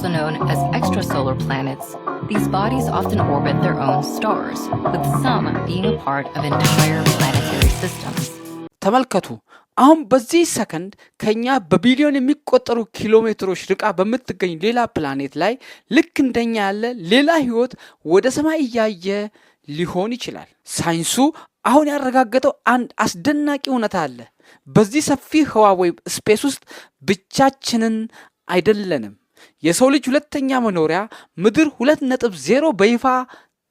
also known as extrasolar planets, these bodies often orbit their own stars, with some being a part of entire planetary systems. ተመልከቱ አሁን በዚህ ሰከንድ ከኛ በቢሊዮን የሚቆጠሩ ኪሎሜትሮች ርቃ በምትገኝ ሌላ ፕላኔት ላይ ልክ እንደኛ ያለ ሌላ ህይወት ወደ ሰማይ እያየ ሊሆን ይችላል። ሳይንሱ አሁን ያረጋገጠው አንድ አስደናቂ እውነታ አለ። በዚህ ሰፊ ህዋ ወይም ስፔስ ውስጥ ብቻችንን አይደለንም። የሰው ልጅ ሁለተኛ መኖሪያ ምድር 2.0 በይፋ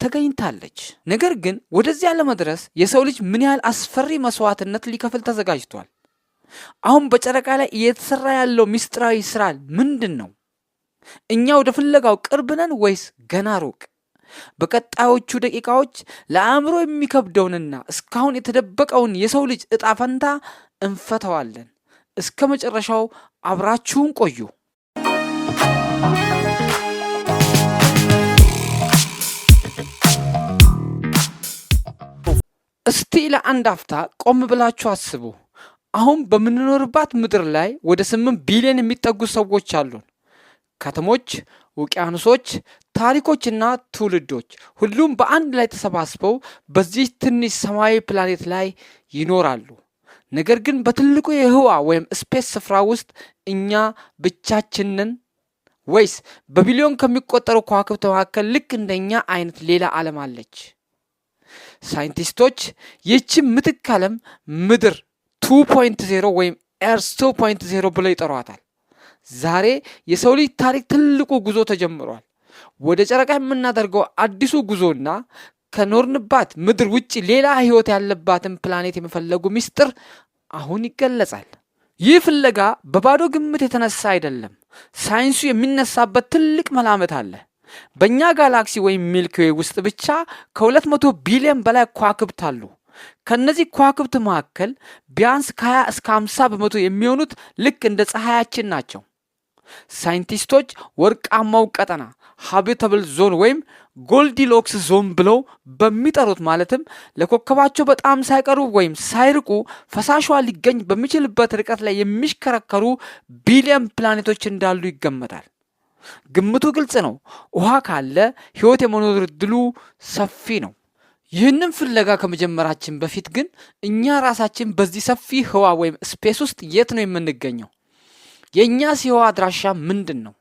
ተገኝታለች። ነገር ግን ወደዚያ ለመድረስ የሰው ልጅ ምን ያህል አስፈሪ መስዋዕትነት ሊከፍል ተዘጋጅቷል? አሁን በጨረቃ ላይ እየተሰራ ያለው ሚስጥራዊ ስራ ምንድን ነው? እኛ ወደ ፍለጋው ቅርብ ነን ወይስ ገና ሩቅ? በቀጣዮቹ ደቂቃዎች ለአእምሮ የሚከብደውንና እስካሁን የተደበቀውን የሰው ልጅ እጣ ፈንታ እንፈተዋለን። እስከ መጨረሻው አብራችሁን ቆዩ። እስቲ ለአንድ አፍታ ቆም ብላችሁ አስቡ። አሁን በምንኖርባት ምድር ላይ ወደ 8 ቢሊዮን የሚጠጉ ሰዎች አሉን። ከተሞች፣ ውቅያኖሶች፣ ታሪኮችና ትውልዶች ሁሉም በአንድ ላይ ተሰባስበው በዚህ ትንሽ ሰማያዊ ፕላኔት ላይ ይኖራሉ። ነገር ግን በትልቁ የህዋ ወይም ስፔስ ስፍራ ውስጥ እኛ ብቻችንን ወይስ በቢሊዮን ከሚቆጠሩ ከዋክብት መካከል ልክ እንደኛ አይነት ሌላ ዓለም አለች? ሳይንቲስቶች ይህች ምትክ ዓለም ምድር 2.0 ወይም ኤርስ 2.0 ብለው ይጠሯታል። ዛሬ የሰው ልጅ ታሪክ ትልቁ ጉዞ ተጀምሯል። ወደ ጨረቃ የምናደርገው አዲሱ ጉዞና ከኖርንባት ምድር ውጪ ሌላ ህይወት ያለባትን ፕላኔት የመፈለጉ ሚስጥር አሁን ይገለጻል። ይህ ፍለጋ በባዶ ግምት የተነሳ አይደለም። ሳይንሱ የሚነሳበት ትልቅ መላምት አለ። በእኛ ጋላክሲ ወይም ሚልኪ ዌይ ውስጥ ብቻ ከ200 ቢሊዮን በላይ ከዋክብት አሉ። ከነዚህ ከዋክብት መካከል ቢያንስ ከ20 እስከ 50 በመቶ የሚሆኑት ልክ እንደ ፀሐያችን ናቸው። ሳይንቲስቶች ወርቃማው ቀጠና ሃቢታብል ዞን ወይም ጎልዲሎክስ ዞን ብለው በሚጠሩት ማለትም ለኮከባቸው በጣም ሳይቀሩ ወይም ሳይርቁ ፈሳሿ ሊገኝ በሚችልበት ርቀት ላይ የሚሽከረከሩ ቢሊዮን ፕላኔቶች እንዳሉ ይገመታል። ግምቱ ግልጽ ነው። ውሃ ካለ ህይወት የመኖር እድሉ ሰፊ ነው። ይህንን ፍለጋ ከመጀመራችን በፊት ግን እኛ ራሳችን በዚህ ሰፊ ህዋ ወይም ስፔስ ውስጥ የት ነው የምንገኘው? የእኛስ የህዋ አድራሻ ምንድን ነው?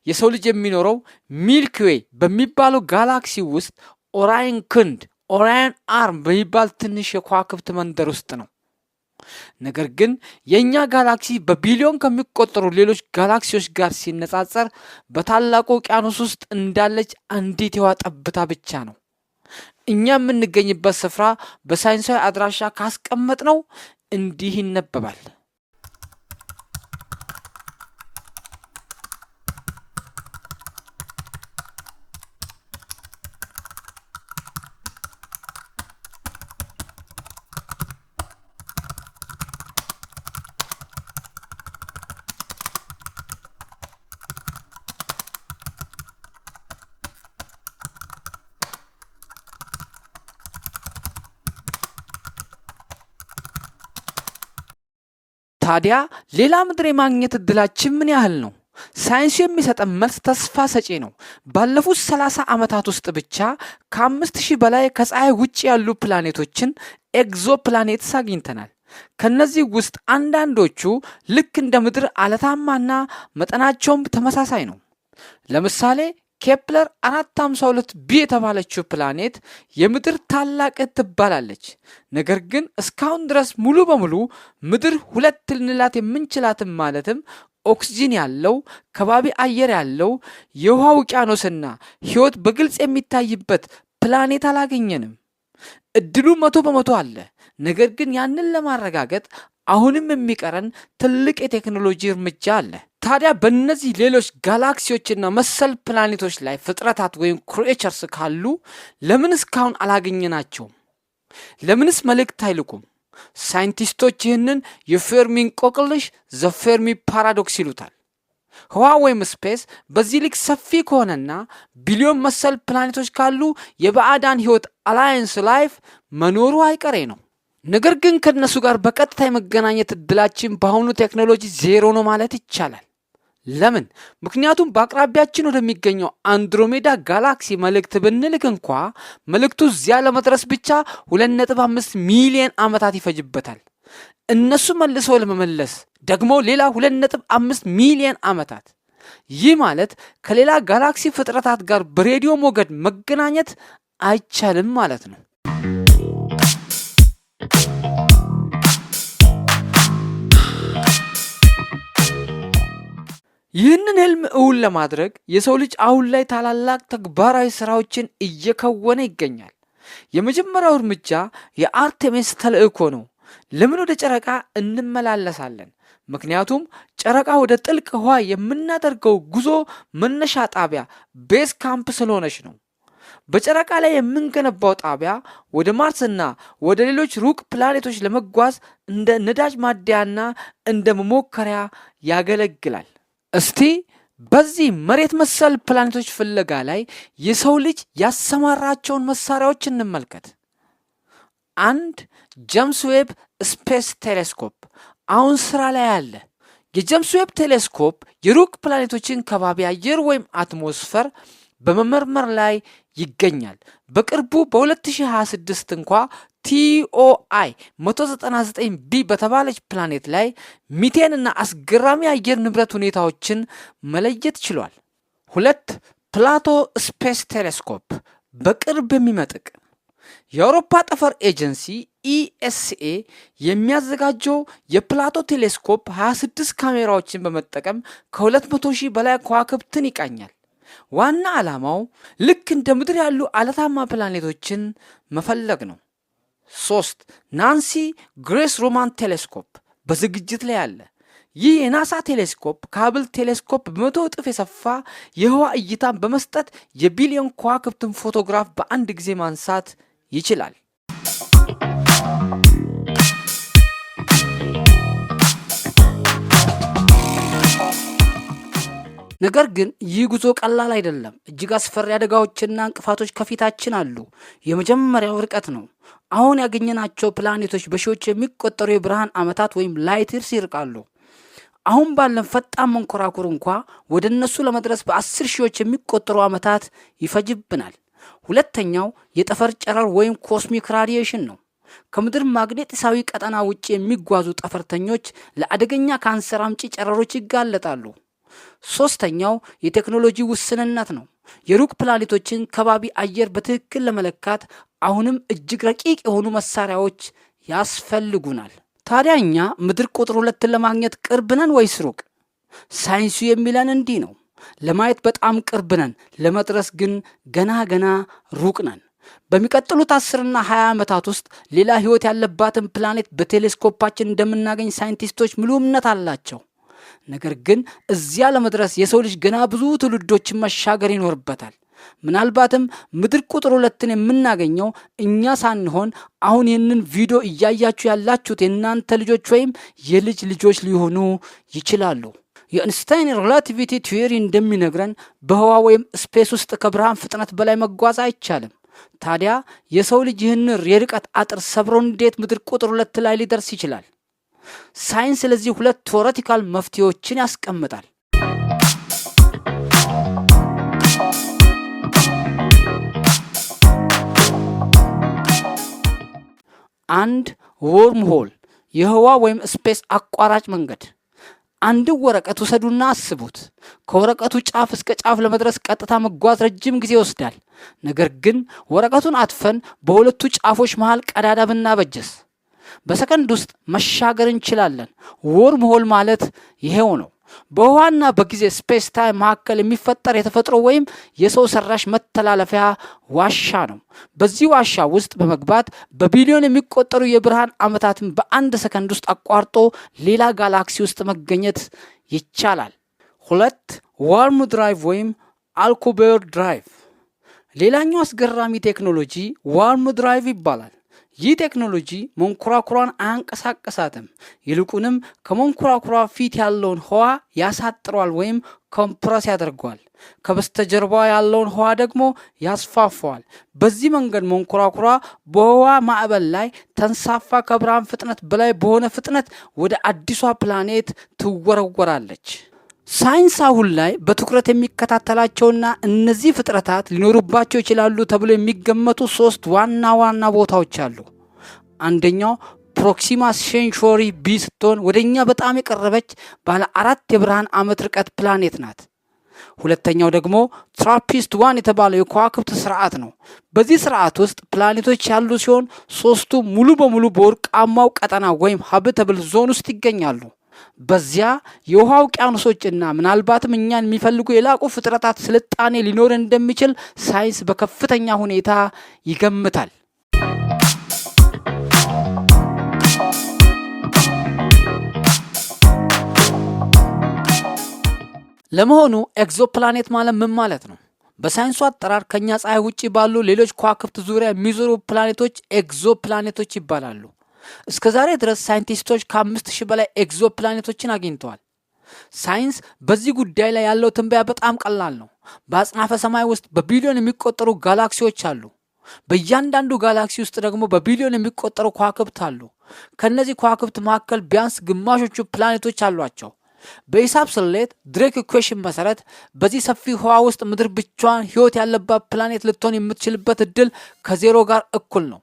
የሰው ልጅ የሚኖረው ሚልኪ ዌይ በሚባለው ጋላክሲ ውስጥ ኦራየን ክንድ ኦራየን አርም በሚባል ትንሽ የከዋክብት መንደር ውስጥ ነው። ነገር ግን የእኛ ጋላክሲ በቢሊዮን ከሚቆጠሩ ሌሎች ጋላክሲዎች ጋር ሲነጻጸር በታላቁ ውቅያኖስ ውስጥ እንዳለች አንዲት የውሃ ጠብታ ብቻ ነው። እኛ የምንገኝበት ስፍራ በሳይንሳዊ አድራሻ ካስቀመጥ ነው እንዲህ ይነበባል። ታዲያ ሌላ ምድር የማግኘት እድላችን ምን ያህል ነው? ሳይንሱ የሚሰጠን መልስ ተስፋ ሰጪ ነው። ባለፉት 30 ዓመታት ውስጥ ብቻ ከ5000 በላይ ከፀሐይ ውጭ ያሉ ፕላኔቶችን ኤግዞ ፕላኔትስ አግኝተናል። ከነዚህ ውስጥ አንዳንዶቹ ልክ እንደ ምድር አለታማና መጠናቸውም ተመሳሳይ ነው። ለምሳሌ ኬፕለር 452 ቢ የተባለችው ፕላኔት የምድር ታላቅ ትባላለች። ነገር ግን እስካሁን ድረስ ሙሉ በሙሉ ምድር 2 ልንላት የምንችላትም ማለትም ኦክሲጂን ያለው ከባቢ አየር ያለው የውሃ ውቅያኖስና ህይወት በግልጽ የሚታይበት ፕላኔት አላገኘንም። እድሉ 100% አለ። ነገር ግን ያንን ለማረጋገጥ አሁንም የሚቀረን ትልቅ የቴክኖሎጂ እርምጃ አለ። ታዲያ በእነዚህ ሌሎች ጋላክሲዎችና መሰል ፕላኔቶች ላይ ፍጥረታት ወይም ክሪኤቸርስ ካሉ ለምን እስካሁን አላገኘናቸውም? ለምንስ መልእክት አይልኩም? ሳይንቲስቶች ይህንን የፌርሚ እንቆቅልሽ ዘ ፌርሚ ፓራዶክስ ይሉታል። ህዋ ወይም ስፔስ በዚህ ልክ ሰፊ ከሆነና ቢሊዮን መሰል ፕላኔቶች ካሉ የባዕዳን ህይወት አላየንስ ላይፍ መኖሩ አይቀሬ ነው። ነገር ግን ከነሱ ጋር በቀጥታ የመገናኘት እድላችን በአሁኑ ቴክኖሎጂ ዜሮ ነው ማለት ይቻላል። ለምን? ምክንያቱም በአቅራቢያችን ወደሚገኘው አንድሮሜዳ ጋላክሲ መልእክት ብንልክ እንኳ መልእክቱ እዚያ ለመድረስ ብቻ 2.5 ሚሊዮን ዓመታት ይፈጅበታል። እነሱ መልሰው ለመመለስ ደግሞ ሌላ 2.5 ሚሊዮን ዓመታት። ይህ ማለት ከሌላ ጋላክሲ ፍጥረታት ጋር በሬዲዮ ሞገድ መገናኘት አይቻልም ማለት ነው። ይህንን ህልም እውን ለማድረግ የሰው ልጅ አሁን ላይ ታላላቅ ተግባራዊ ስራዎችን እየከወነ ይገኛል። የመጀመሪያው እርምጃ የአርቴሚስ ተልእኮ ነው። ለምን ወደ ጨረቃ እንመላለሳለን? ምክንያቱም ጨረቃ ወደ ጥልቅ ህዋ የምናደርገው ጉዞ መነሻ ጣቢያ ቤዝ ካምፕ ስለሆነች ነው። በጨረቃ ላይ የምንገነባው ጣቢያ ወደ ማርስና ወደ ሌሎች ሩቅ ፕላኔቶች ለመጓዝ እንደ ነዳጅ ማደያና እንደ መሞከሪያ ያገለግላል። እስቲ በዚህ መሬት መሰል ፕላኔቶች ፍለጋ ላይ የሰው ልጅ ያሰማራቸውን መሳሪያዎች እንመልከት። አንድ ጀምስ ዌብ ስፔስ ቴሌስኮፕ አሁን ስራ ላይ አለ። የጀምስ ዌብ ቴሌስኮፕ የሩቅ ፕላኔቶችን ከባቢ አየር ወይም አትሞስፈር በመመርመር ላይ ይገኛል። በቅርቡ በ2026 እንኳ TOI 199b በተባለች ፕላኔት ላይ ሚቴንና አስገራሚ አየር ንብረት ሁኔታዎችን መለየት ችሏል። ሁለት ፕላቶ ስፔስ ቴሌስኮፕ በቅርብ የሚመጥቅ የአውሮፓ ጠፈር ኤጀንሲ ESA የሚያዘጋጀው የፕላቶ ቴሌስኮፕ 26 ካሜራዎችን በመጠቀም ከ200,000 በላይ ከዋክብትን ይቃኛል። ዋና ዓላማው ልክ እንደ ምድር ያሉ አለታማ ፕላኔቶችን መፈለግ ነው። 3 ናንሲ ግሬስ ሮማን ቴሌስኮፕ በዝግጅት ላይ አለ። ይህ የናሳ ቴሌስኮፕ ከሀብል ቴሌስኮፕ በመቶ እጥፍ የሰፋ የህዋ እይታን በመስጠት የቢሊዮን ከዋክብትን ፎቶግራፍ በአንድ ጊዜ ማንሳት ይችላል። ነገር ግን ይህ ጉዞ ቀላል አይደለም። እጅግ አስፈሪ አደጋዎችና እንቅፋቶች ከፊታችን አሉ። የመጀመሪያው ርቀት ነው። አሁን ያገኘናቸው ፕላኔቶች በሺዎች የሚቆጠሩ የብርሃን ዓመታት ወይም ላይት ይርስ ይርቃሉ። አሁን ባለን ፈጣን መንኮራኩር እንኳ ወደ እነሱ ለመድረስ በ10 ሺዎች የሚቆጠሩ ዓመታት ይፈጅብናል። ሁለተኛው የጠፈር ጨረር ወይም ኮስሚክ ራዲዬሽን ነው። ከምድር ማግኔጢሳዊ ቀጠና ውጭ የሚጓዙ ጠፈርተኞች ለአደገኛ ካንሰር አምጪ ጨረሮች ይጋለጣሉ። ሶስተኛው የቴክኖሎጂ ውስንነት ነው። የሩቅ ፕላኔቶችን ከባቢ አየር በትክክል ለመለካት አሁንም እጅግ ረቂቅ የሆኑ መሳሪያዎች ያስፈልጉናል። ታዲያ እኛ ምድር ቁጥር 2 ለማግኘት ቅርብ ነን ወይስ ሩቅ? ሳይንሱ የሚለን እንዲህ ነው። ለማየት በጣም ቅርብ ነን፣ ለመድረስ ግን ገና ሩቅ ነን። በሚቀጥሉት 10ና 20 ዓመታት ውስጥ ሌላ ህይወት ያለባትን ፕላኔት በቴሌስኮፓችን እንደምናገኝ ሳይንቲስቶች ሙሉ እምነት አላቸው። ነገር ግን እዚያ ለመድረስ የሰው ልጅ ገና ብዙ ትውልዶችን መሻገር ይኖርበታል። ምናልባትም ምድር ቁጥር 2ን የምናገኘው እኛ ሳንሆን አሁን ይህንን ቪዲዮ እያያችሁ ያላችሁት የእናንተ ልጆች ወይም የልጅ ልጆች ሊሆኑ ይችላሉ። የአይንስታይን ሪላቲቪቲ ቲዮሪ እንደሚነግረን በህዋ ወይም ስፔስ ውስጥ ከብርሃን ፍጥነት በላይ መጓዝ አይቻልም። ታዲያ የሰው ልጅ ይህንን የርቀት አጥር ሰብሮ እንዴት ምድር ቁጥር 2 ላይ ሊደርስ ይችላል? ሳይንስ ለዚህ 2 ቴዎሬቲካል መፍትሄዎችን ያስቀምጣል። አንድ ወርም ሆል የህዋ ወይም ስፔስ አቋራጭ መንገድ። አንድ ወረቀት ውሰዱና አስቡት። ከወረቀቱ ጫፍ እስከ ጫፍ ለመድረስ ቀጥታ መጓዝ ረጅም ጊዜ ይወስዳል። ነገር ግን ወረቀቱን አጥፈን በሁለቱ ጫፎች መሃል ቀዳዳ ብናበጀስ በሰከንድ ውስጥ መሻገር እንችላለን። ወርም ሆል ማለት ይሄው ነው። በውሃና በጊዜ ስፔስ ታይም መካከል የሚፈጠር የተፈጥሮ ወይም የሰው ሰራሽ መተላለፊያ ዋሻ ነው። በዚህ ዋሻ ውስጥ በመግባት በቢሊዮን የሚቆጠሩ የብርሃን ዓመታትን በአንድ ሰከንድ ውስጥ አቋርጦ ሌላ ጋላክሲ ውስጥ መገኘት ይቻላል። 2 ዋርም ድራይቭ ወይም አልኩቤር ድራይቭ። ሌላኛው አስገራሚ ቴክኖሎጂ ዋርም ድራይቭ ይባላል። ይህ ቴክኖሎጂ መንኮራኩሯን አያንቀሳቀሳትም። ይልቁንም ከመንኮራኩሯ ፊት ያለውን ህዋ ያሳጥረዋል ወይም ኮምፕረስ ያደርገዋል። ከበስተጀርባ ያለውን ህዋ ደግሞ ያስፋፋዋል። በዚህ መንገድ መንኮራኩሯ በህዋ ማዕበል ላይ ተንሳፋ ከብርሃን ፍጥነት በላይ በሆነ ፍጥነት ወደ አዲሷ ፕላኔት ትወረወራለች። ሳይንስ አሁን ላይ በትኩረት የሚከታተላቸውና እነዚህ ፍጥረታት ሊኖሩባቸው ይችላሉ ተብሎ የሚገመቱ 3 ዋና ዋና ቦታዎች አሉ። አንደኛው ፕሮክሲማ ሴንቹሪ ቢ ስትሆን ወደኛ በጣም የቀረበች ባለ 4 የብርሃን ዓመት ርቀት ፕላኔት ናት። ሁለተኛው ደግሞ ትራፒስት 1 የተባለው የከዋክብት ስርዓት ነው። በዚህ ስርዓት ውስጥ ፕላኔቶች ያሉ ሲሆን 3ቱ ሙሉ በሙሉ በወርቃማው ቀጠና ወይም ሀብተብል ዞን ውስጥ ይገኛሉ። በዚያ የውሃ ውቅያኖሶችና ምናልባትም እኛን የሚፈልጉ የላቁ ፍጥረታት ስልጣኔ ሊኖር እንደሚችል ሳይንስ በከፍተኛ ሁኔታ ይገምታል። ለመሆኑ ኤግዞፕላኔት ማለት ምን ማለት ነው? በሳይንሱ አጠራር ከኛ ፀሐይ ውጪ ባሉ ሌሎች ከዋክብት ዙሪያ የሚዞሩ ፕላኔቶች ኤግዞፕላኔቶች ይባላሉ። እስከ ዛሬ ድረስ ሳይንቲስቶች ከ5000 በላይ ኤግዞፕላኔቶችን አግኝተዋል። ሳይንስ በዚህ ጉዳይ ላይ ያለው ትንበያ በጣም ቀላል ነው። በአጽናፈ ሰማይ ውስጥ በቢሊዮን የሚቆጠሩ ጋላክሲዎች አሉ። በእያንዳንዱ ጋላክሲ ውስጥ ደግሞ በቢሊዮን የሚቆጠሩ ከዋክብት አሉ። ከነዚህ ከዋክብት መካከል ቢያንስ ግማሾቹ ፕላኔቶች አሏቸው። በሂሳብ ስሌት ድሬክ ኢኩዌሽን መሰረት በዚህ ሰፊ ህዋ ውስጥ ምድር ብቻዋን ህይወት ያለባት ፕላኔት ልትሆን የምትችልበት እድል ከዜሮ ጋር እኩል ነው።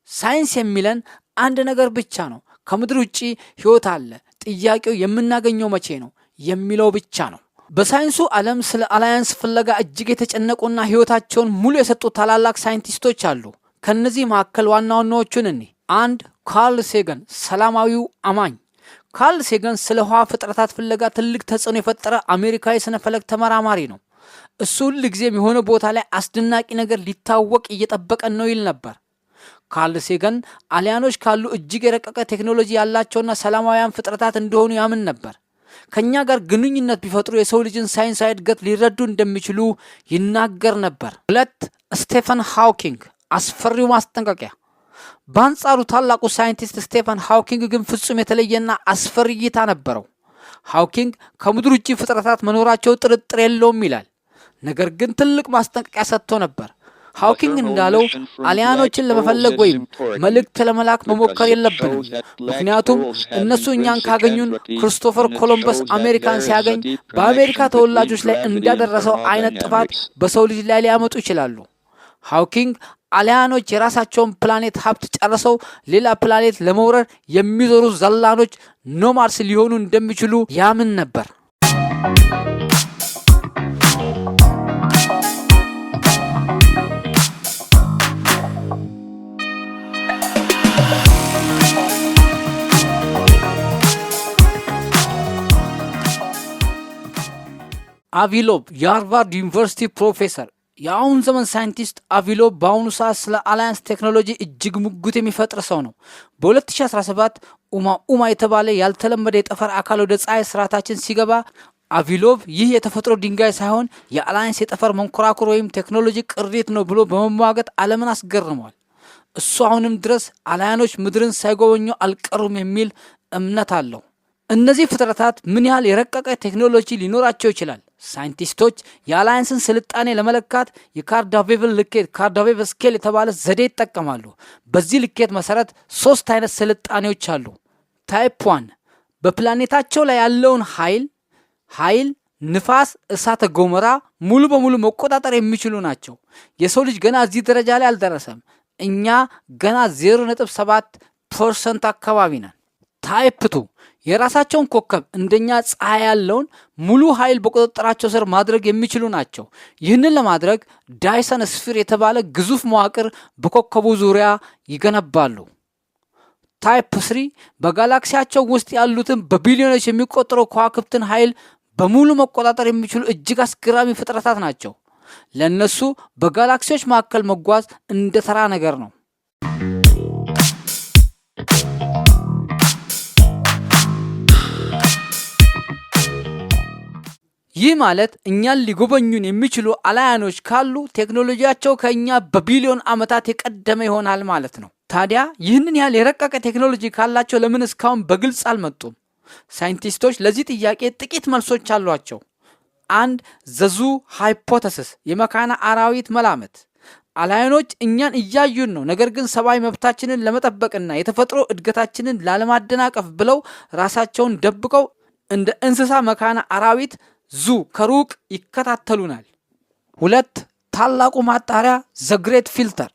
ሳይንስ የሚለን አንድ ነገር ብቻ ነው፣ ከምድር ውጪ ህይወት አለ፣ ጥያቄው የምናገኘው መቼ ነው የሚለው ብቻ ነው። በሳይንሱ ዓለም ስለ አላያንስ ፍለጋ እጅግ የተጨነቁና ህይወታቸውን ሙሉ የሰጡ ታላላቅ ሳይንቲስቶች አሉ። ከነዚህ መካከል ዋና ዋናዎቹን እኒ 1 ካርል ሴገን ሰላማዊው አማኝ። ካርል ሴገን ስለ ህዋ ፍጥረታት ፍለጋ ትልቅ ተጽዕኖ የፈጠረ አሜሪካዊ ስነ ፈለክ ተመራማሪ ነው። እሱ ሁል ጊዜም የሆነ ቦታ ላይ አስደናቂ ነገር ሊታወቅ እየጠበቀን ነው ይል ነበር። ካርል ሴገን አሊያኖች ካሉ እጅግ የረቀቀ ቴክኖሎጂ ያላቸውና ሰላማዊያን ፍጥረታት እንደሆኑ ያምን ነበር። ከኛ ጋር ግንኙነት ቢፈጥሩ የሰው ልጅን ሳይንሳዊ እድገት ሊረዱ እንደሚችሉ ይናገር ነበር። 2 ስቴፈን ሃውኪንግ አስፈሪው ማስጠንቀቂያ። በአንጻሩ ታላቁ ሳይንቲስት ስቴፈን ሃውኪንግ ግን ፍጹም የተለየና አስፈሪ እይታ ነበረው። ሃውኪንግ ከምድር ውጭ ፍጥረታት መኖራቸው ጥርጥር የለውም ይላል። ነገር ግን ትልቅ ማስጠንቀቂያ ሰጥቶ ነበር። ሃውኪንግ እንዳለው አሊያኖችን ለመፈለግ ወይም መልእክት ለመላክ መሞከር የለብንም። ምክንያቱም እነሱ እኛን ካገኙን ክርስቶፈር ኮሎምበስ አሜሪካን ሲያገኝ በአሜሪካ ተወላጆች ላይ እንዳደረሰው አይነት ጥፋት በሰው ልጅ ላይ ሊያመጡ ይችላሉ። ሃውኪንግ አሊያኖች የራሳቸውን ፕላኔት ሀብት ጨርሰው ሌላ ፕላኔት ለመውረር የሚዞሩ ዘላኖች ኖማድስ ሊሆኑ እንደሚችሉ ያምን ነበር። አቪሎቭ የሃርቫርድ ዩኒቨርሲቲ ፕሮፌሰር፣ የአሁን ዘመን ሳይንቲስት አቪሎቭ በአሁኑ ሰዓት ስለ አላያንስ ቴክኖሎጂ እጅግ ሙግት የሚፈጥር ሰው ነው። በ2017 ኡማ የተባለ ያልተለመደ የጠፈር አካል ወደ ፀሐይ ስርዓታችን ሲገባ አቪሎቭ ይህ የተፈጥሮ ድንጋይ ሳይሆን የአላያንስ የጠፈር መንኮራኩር ወይም ቴክኖሎጂ ቅሪት ነው ብሎ በመሟገት ዓለምን አስገርሟል። እሱ አሁንም ድረስ አላያኖች ምድርን ሳይጎበኙ አልቀሩም የሚል እምነት አለው። እነዚህ ፍጥረታት ምን ያህል የረቀቀ ቴክኖሎጂ ሊኖራቸው ይችላል? ሳይንቲስቶች የአላያንስን ስልጣኔ ለመለካት የካርዳቬቭል ልኬት ካርዳቬቭ ስኬል የተባለ ዘዴ ይጠቀማሉ። በዚህ ልኬት መሰረት 3 አይነት ስልጣኔዎች አሉ። ታይፕ 1 በፕላኔታቸው ላይ ያለውን ኃይል፣ ንፋስ፣ እሳተ ገሞራ ሙሉ በሙሉ መቆጣጠር የሚችሉ ናቸው። የሰው ልጅ ገና እዚህ ደረጃ ላይ አልደረሰም። እኛ ገና 0.7% አካባቢ ነን። ታይፕ 2 የራሳቸውን ኮከብ እንደኛ ፀሐይ ያለውን ሙሉ ኃይል በቁጥጥራቸው ስር ማድረግ የሚችሉ ናቸው። ይህንን ለማድረግ ዳይሰን ስፊር የተባለ ግዙፍ መዋቅር በኮከቡ ዙሪያ ይገነባሉ። ታይፕ 3 በጋላክሲያቸው ውስጥ ያሉትን በቢሊዮኖች የሚቆጠሩ ከዋክብትን ኃይል በሙሉ መቆጣጠር የሚችሉ እጅግ አስገራሚ ፍጥረታት ናቸው። ለእነሱ በጋላክሲዎች መካከል መጓዝ እንደ ተራ ነገር ነው። ይህ ማለት እኛን ሊጎበኙን የሚችሉ አላያኖች ካሉ ቴክኖሎጂያቸው ከእኛ በቢሊዮን ዓመታት የቀደመ ይሆናል ማለት ነው። ታዲያ ይህንን ያህል የረቀቀ ቴክኖሎጂ ካላቸው ለምን እስካሁን በግልጽ አልመጡም? ሳይንቲስቶች ለዚህ ጥያቄ ጥቂት መልሶች አሏቸው። 1 ዘዙ ሃይፖተሲስ የመካነ አራዊት መላምት። አላያኖች እኛን እያዩን ነው፣ ነገር ግን ሰብአዊ መብታችንን ለመጠበቅና የተፈጥሮ እድገታችንን ላለማደናቀፍ ብለው ራሳቸውን ደብቀው እንደ እንስሳ መካነ አራዊት ዙ ከሩቅ ይከታተሉናል። 2 ታላቁ ማጣሪያ ዘ ግሬት ፊልተር።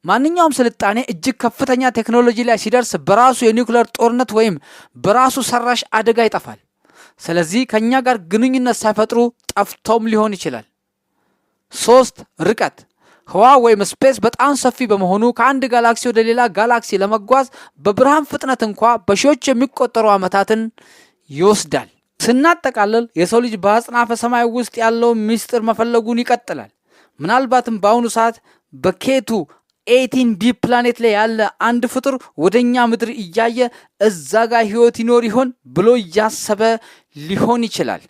ማንኛውም ስልጣኔ እጅግ ከፍተኛ ቴክኖሎጂ ላይ ሲደርስ በራሱ የኒውክሌር ጦርነት ወይም በራሱ ሰራሽ አደጋ ይጠፋል። ስለዚህ ከኛ ጋር ግንኙነት ሳይፈጥሩ ጠፍቶም ሊሆን ይችላል። 3 ርቀት። ህዋ ወይም ስፔስ በጣም ሰፊ በመሆኑ ከአንድ ጋላክሲ ወደ ሌላ ጋላክሲ ለመጓዝ በብርሃን ፍጥነት እንኳ በሺዎች የሚቆጠሩ ዓመታትን ይወስዳል። ስናጠቃልል የሰው ልጅ በአጽናፈ ሰማይ ውስጥ ያለው ምስጢር መፈለጉን ይቀጥላል። ምናልባትም በአሁኑ ሰዓት በኬቱ 18b ፕላኔት ላይ ያለ አንድ ፍጡር ወደኛ ምድር እያየ እዛ ጋር ህይወት ይኖር ይሆን ብሎ እያሰበ ሊሆን ይችላል።